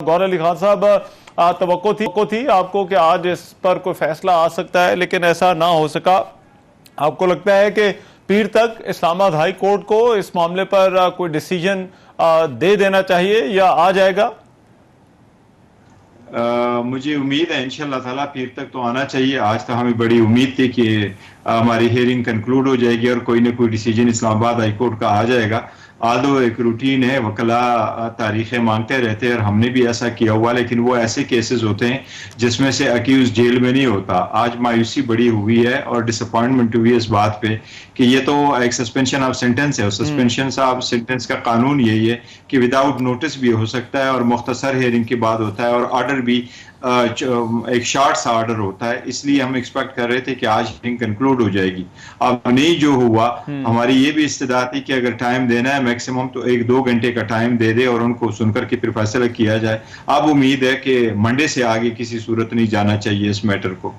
गौहर अली खान साहब, तवक्को थी आपको कि आज इस पर कोई फैसला आ सकता है, लेकिन ऐसा ना हो सका। आपको लगता है कि पीर तक इस्लामाबाद हाई कोर्ट को इस मामले पर कोई डिसीजन दे देना चाहिए या आ जाएगा? मुझे उम्मीद है इंशाल्लाह ताला पीर तक तो आना चाहिए। आज तो हमें बड़ी उम्मीद थी कि हमारी हियरिंग कंक्लूड हो जाएगी और कोई ना कोई डिसीजन इस्लामाबाद हाई कोर्ट का आ जाएगा। आदो एक रूटीन है, वकला तारीखें मांगते रहते हैं और हमने भी ऐसा किया हुआ, लेकिन वो ऐसे केसेस होते हैं जिसमें से अक्यूज जेल में नहीं होता। आज मायूसी बड़ी हुई है और डिसअपॉइंटमेंट हुई है इस बात पे कि ये तो एक सस्पेंशन ऑफ सेंटेंस है और सस्पेंशन ऑफ सेंटेंस का कानून यही है कि विदाउट नोटिस भी हो सकता है और मुख्तसर हियरिंग के बाद होता है और ऑर्डर भी एक शॉर्ट सा ऑर्डर होता है। इसलिए हम एक्सपेक्ट कर रहे थे कि आज हियरिंग कंक्लूड हो जाएगी। अब नहीं जो हुआ, हमारी ये भी इस्तदा थी कि अगर टाइम देना है मैक्सिमम तो 1-2 घंटे का टाइम दे दे और उनको सुनकर के फिर फैसला किया जाए। अब उम्मीद है कि मंडे से आगे किसी सूरत नहीं जाना चाहिए इस मैटर को।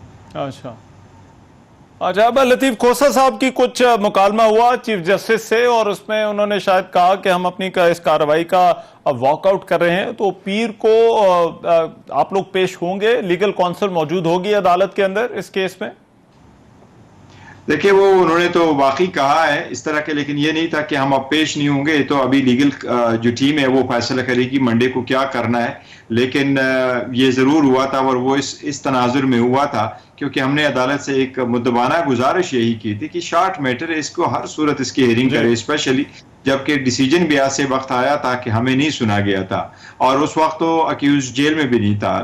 अच्छा, अब लतीफ खोसा साहब की कुछ मुकालमा हुआ चीफ जस्टिस से और उसमें उन्होंने शायद कहा कि हम अपनी इस कार्रवाई का वॉकआउट कर रहे हैं, तो पीर को आप लोग पेश होंगे, लीगल काउंसिल मौजूद होगी अदालत के अंदर इस केस में? देखिए, वो उन्होंने तो वाकई कहा है इस तरह के, लेकिन ये नहीं था कि हम अब पेश नहीं होंगे। तो अभी लीगल जो टीम है वो फैसला करेगी मंडे को क्या करना है। लेकिन ये जरूर हुआ था और वो इस तनाजुर में हुआ था क्योंकि हमने अदालत से एक मुद्दबाना गुजारिश यही की थी कि शॉर्ट मैटर है, इसको हर सूरत इसकी हियरिंग करे, स्पेशली जबकि डिसीजन भी आज से वक्त आया था कि हमें नहीं सुना गया था और उस वक्त तो अक्यूज जेल में भी नहीं था।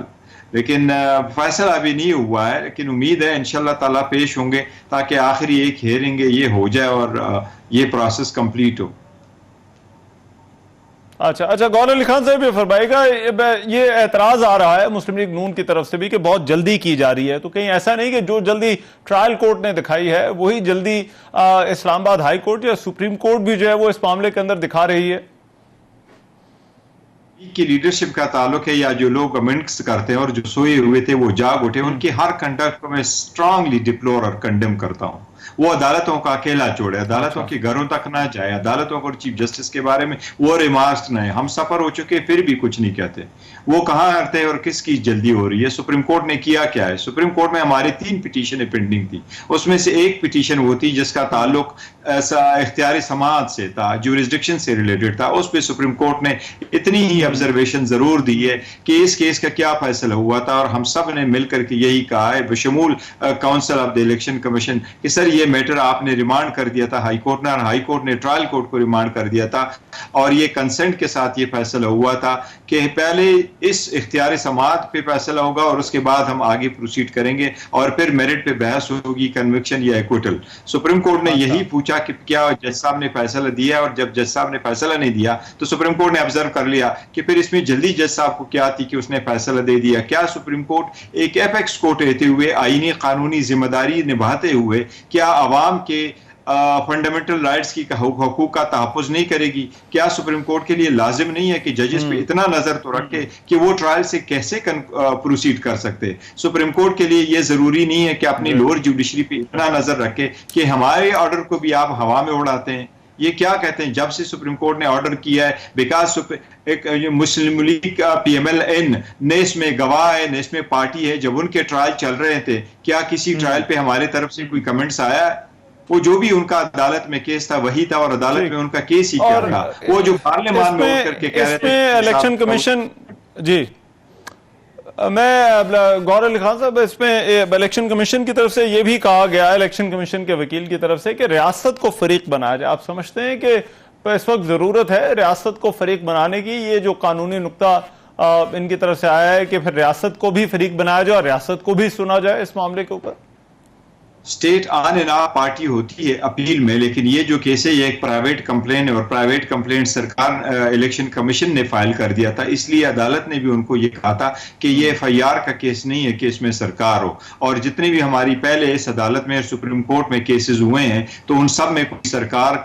लेकिन फैसला अभी नहीं हुआ है, लेकिन उम्मीद है इंशाल्लाह ताला पेश होंगे ताकि आखिरी एक हियरिंग ये हो जाए और ये प्रोसेस कंप्लीट हो। अच्छा, गौहर अली खान साहब ये फरमाएगा, ये एतराज आ रहा है मुस्लिम लीग नून की तरफ से भी कि बहुत जल्दी की जा रही है, तो कहीं ऐसा नहीं कि जो जल्दी ट्रायल कोर्ट ने दिखाई है वही जल्दी इस्लामाबाद हाई कोर्ट या सुप्रीम कोर्ट भी जो है वो इस मामले के अंदर दिखा रही है? की लीडरशिप का ताल्लुक है या जो लोग कमेंट्स करते हैं और जो सोए हुए थे वो जाग उठे, उनकी हर कंडक्ट को मैं स्ट्रांगली डिप्लोर और कंडेम करता हूं। वो अदालतों का अकेला छोड़े, अदालतों के घरों तक ना जाए, अदालतों को चीफ जस्टिस के बारे में वो रिमार्क्स ना है। हम सफर हो चुके फिर भी कुछ नहीं कहते। वो कहाँ हटते हैं और किसकी जल्दी हो रही है? सुप्रीम कोर्ट ने किया क्या है? सुप्रीम कोर्ट में हमारी 3 पिटीशनें पेंडिंग थी, उसमें से एक पिटीशन वो थी जिसका ताल्लुक इख्तियारी समाअत से था, ज्यूरिसडिक्शन से रिलेटेड था। उस पर सुप्रीम कोर्ट ने इतनी ही ऑब्जर्वेशन जरूर दी है कि इस केस का क्या फैसला हुआ था और हम सब ने मिलकर के यही कहा है बशमूल council of the election commission कि सर ये मैटर आपने रिमांड कर दिया था हाई कोर्ट ने और हाई कोर्ट ने ट्रायल कोर्ट को रिमांड कर दिया था और ये कंसेंट के साथ ये फैसला हुआ था कि पहले इस इख्तियारी समाअत पे फैसला होगा और उसके बाद हम आगे प्रोसीड करेंगे और फिर मेरिट पे बहस होगी, कन्विक्शन या एक्विटल। सुप्रीम कोर्ट ने यही पूछा कि क्या जज साहब ने फैसला दिया और जब जज साहब ने फैसला नहीं दिया तो सुप्रीम कोर्ट ने ऑब्जर्व कर लिया कि फिर इसमें जल्दी जज साहब को क्या थी कि उसने फैसला दे दिया। क्या सुप्रीम कोर्ट एक एपेक्स कोर्ट रहते हुए आईनी कानूनी जिम्मेदारी निभाते हुए क्या आवाम के फंडामेंटल राइट्स की हकूक का तहफ़्फ़ुज़ नहीं करेगी? क्या सुप्रीम कोर्ट के लिए लाजिम नहीं है कि जजेस पे इतना नजर तो रखे कि वो ट्रायल से कैसे प्रोसीड कर सकते? सुप्रीम कोर्ट के लिए ये जरूरी नहीं है कि अपनी लोअर जुडिशरी पे इतना नजर रखे कि हमारे ऑर्डर को भी आप हवा में उड़ाते हैं। ये क्या कहते हैं? जब से सुप्रीम कोर्ट ने ऑर्डर किया है, बिकॉज एक मुस्लिम लीग का PMLN ने इसमें गवाह है, ने इसमें पार्टी है, जब उनके ट्रायल चल रहे थे क्या किसी ट्रायल पे हमारे तरफ से कोई कमेंट्स आया? वो जो भी उनका अदालत में केस था वही था और अदालत में उनका केस ही क्या था। वो जो पार्लियामान में उठ करके कह रहे थे इलेक्शन कमीशन, जी मैं गौहर अली खान साहब, इसमें इलेक्शन कमीशन की तरफ से यह भी कहा गया है, इलेक्शन कमीशन के वकील की तरफ से, कि रियासत को फरीक बनाया जाए। आप समझते हैं कि इस वक्त जरूरत है रियासत को फरीक बनाने की? ये जो कानूनी नुक्ता इनकी तरफ से आया है कि फिर रियासत को भी फरीक बनाया जाए और रियासत को भी सुना जाए इस मामले के ऊपर। State on end of party होती है अपील में, लेकिन ये जो केस है ये एक प्राइवेट कंप्लेंट है और प्राइवेट कंप्लेंट सरकार इलेक्शन कमीशन ने फाइल कर दिया था। इसलिए अदालत ने भी उनको ये कहा था कि ये FIR का केस नहीं है कि इसमें सरकार हो। और जितनी भी हमारी पहले इस अदालत में सुप्रीम कोर्ट में केसेस हुए हैं तो उन सब में कोई सरकार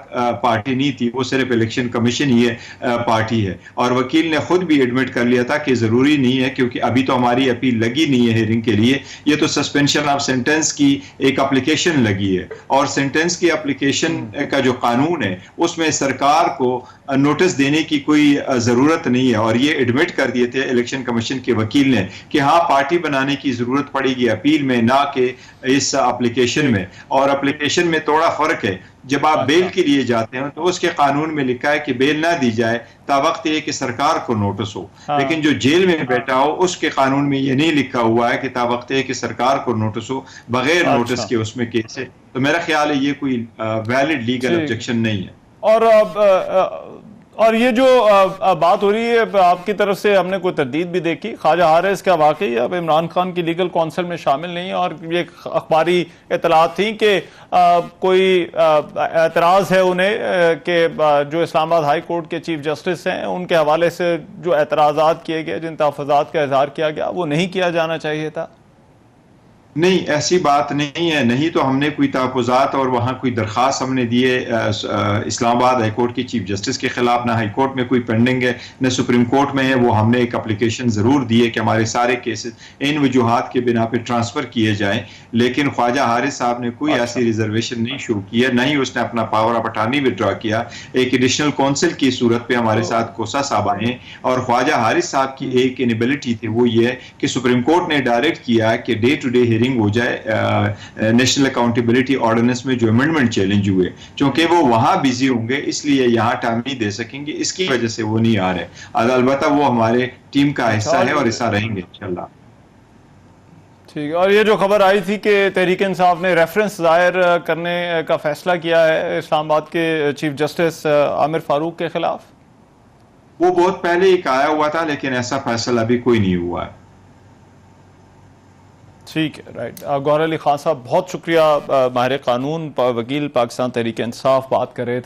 पार्टी नहीं थी, वो सिर्फ इलेक्शन कमीशन ही पार्टी है। और वकील ने खुद भी एडमिट कर लिया था कि जरूरी नहीं है क्योंकि अभी तो हमारी अपील लगी नहीं है हियरिंग के लिए, ये तो सस्पेंशन ऑफ सेंटेंस की एक एप्लीकेशन लगी है और सेंटेंस की एप्लीकेशन का जो कानून है उसमें सरकार को नोटिस देने की कोई जरूरत नहीं है। और ये एडमिट कर दिए थे इलेक्शन कमीशन के वकील ने कि हाँ पार्टी बनाने की जरूरत पड़ेगी अपील में, ना कि इस एप्लीकेशन में। और एप्लीकेशन में थोड़ा फर्क है, जब आप बेल के लिए जाते हैं तो उसके कानून में लिखा है कि बेल ना दी जाए तावक्त ये कि सरकार को नोटिस हो। लेकिन जो जेल में बैठा हो उसके कानून में ये नहीं लिखा हुआ है कि तावक्त ये कि सरकार को नोटिस हो, बगैर नोटिस के उसमें केस है। तो मेरा ख्याल है ये कोई वैलिड लीगल ऑब्जेक्शन नहीं है। और ये जो बात हो रही है आपकी तरफ से, हमने कोई तरदीद भी देखी, ख्वाजा हारिस क्या वाकई अब इमरान खान की लीगल काउंसिल में शामिल नहीं है? और ये अखबारी इतलात थी कि कोई एतराज़ है उन्हें कि जो इस्लामाबाद हाई कोर्ट के चीफ जस्टिस हैं उनके हवाले से जो एतराज़ात किए गए, जिन तहफ़्फ़ुज़ात का इजहार किया गया, वो नहीं किया जाना चाहिए था। नहीं, ऐसी बात नहीं है। नहीं तो हमने कोई तहफ़्फ़ुज़ात और वहाँ कोई दरख्वास्त हमने दिए इस्लामाबाद हाई कोर्ट के चीफ जस्टिस के खिलाफ, ना हाई कोर्ट में कोई पेंडिंग है न सुप्रीम कोर्ट में है। वो हमने एक एप्लीकेशन ज़रूर दी है कि हमारे सारे केसेस इन वजूहात के बिना पे ट्रांसफ़र किए जाएँ। लेकिन ख्वाजा हारिस साहब ने कोई ऐसी रिजर्वेशन नहीं शो की है, ना ही उसने अपना पावर ऑफ अटॉर्नी विड्रॉ किया। एक एडिशनल काउंसिल की सूरत पे हमारे साथ कोसा साहब आए और ख्वाजा हारिस साहब की एक इनेबिलिटी थी, वो ये कि सुप्रीम कोर्ट ने डायरेक्ट किया कि डे टू डे हो जाए नेशनल अकाउंटेबिलिटी ऑर्डिनेंस में जो अमेंडमेंट चैलेंज हुए, क्योंकि वो वहां बिजी होंगे इसलिए यहां टाइम नहीं दे सकेंगे, इसकी वजह से वो नहीं आ रहे। अलबत्ता वो हमारे टीम का हिस्सा है और हिस्सा रहेंगे इंशाल्लाह। ठीक है। और ये जो खबर आई थी कि तहरीक इंसाफ ने रेफरेंस दायर करने का फैसला किया है इस्लामाबाद के चीफ जस्टिस आमिर फारूक के खिलाफ, वो बहुत पहले एक आया हुआ था, लेकिन ऐसा फैसला अभी कोई नहीं हुआ है। ठीक है, राइट। गौहर अली खान साहब, बहुत शुक्रिया। माहिर कानून वकील पाकिस्तान तहरीक इंसाफ बात कर रहे थे।